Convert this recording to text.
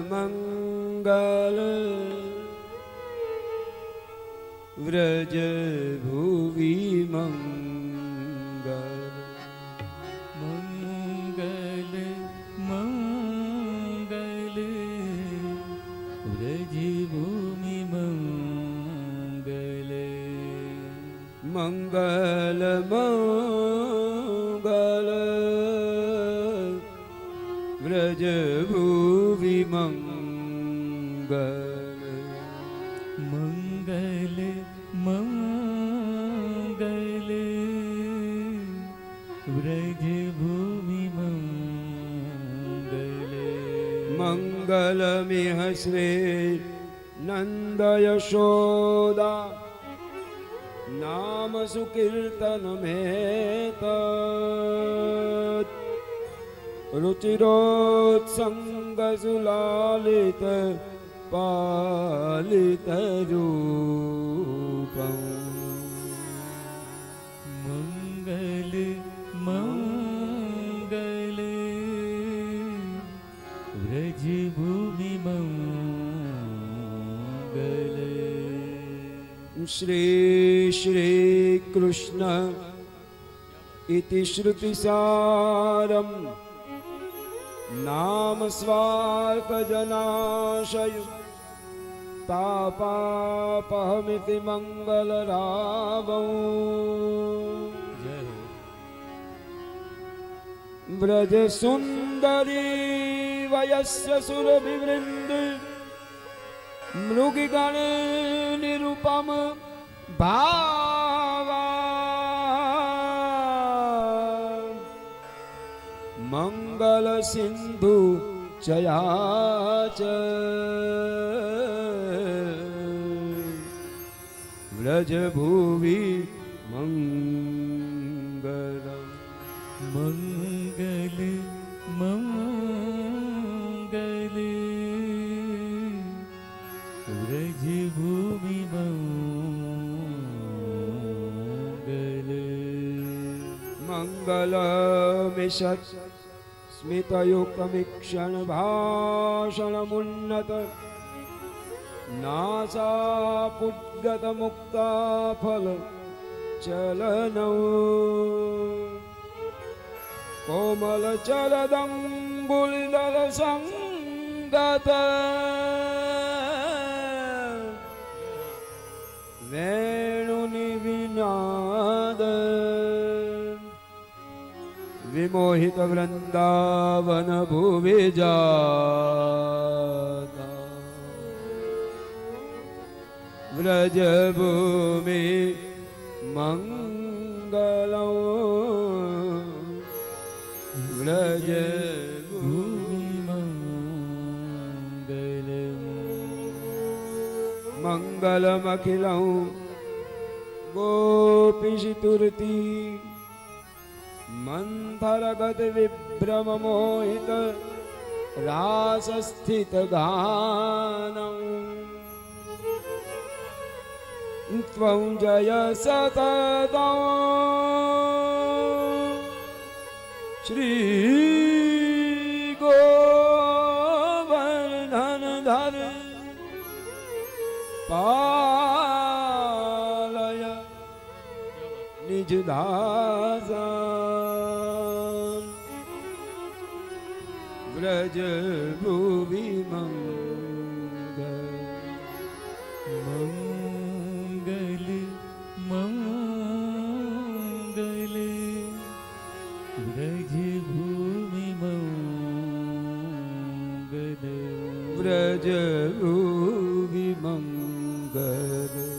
મંગલ વ્રજ ભુવિ મંગલ મંગલ મંગલ વ્રજ ભૂમિ મંગલ મંગલ મંગલ વ્રજ ભુવિ મંગલ મંગલ મંગલ વ્રજ ભૂમિ મંગલ મંગલમિહ શ્રી નંદ યશોદા નામ સુકીર્તન મેત રુચિરોત્સંગ સુલાલિત પાલિત રૂપમ મંગલ મંગલ વ્રજ ભૂમિ મંગલ શ્રી શ્રી કૃષ્ણ ઇતિ શ્રુતિસારમ નામ સ્વાર્થજનાશય તાપાપહમિતિ મંગલરાવં વ્રજ સુંદરી વયસ્ય સુરભિવૃંદ મૃગગણ નિરૂપમ ભાવા મંગલ સિંધુ ચયાચ વ્રજ ભુવિ મંગલ મંગલ મંગલ વ્રજ ભૂમિ મંગલ મંગલમિષત સ્મિતયુક્તમીક્ષણ ભાષણમુન્નત નાસાપુદ્ગત મુક્તાફલ ચલનૌ કોમલ ચરદંગુલિદલ સંગત વેણુનિ વિનાદ વિમોહિત વૃંદાવન ભુવિ જાતા વ્રજ ભૂમિ મંગલૌ વ્રજ ભૂમિ મંગલ મંગલમખિલં ગોપીશતુરતિ મંથરગત વિભ્રમ મોહિત રાસસ્થિત ગાનમ ત્વં જય સતતં શ્રી ગોવર્ધનધર પાલય નિજ દાસન વ્રજ ભુવિ મંગલ મંગલ મંગલ વ્રજ ભૂમિ મંગલ વ્રજ ભુવિ મંગલ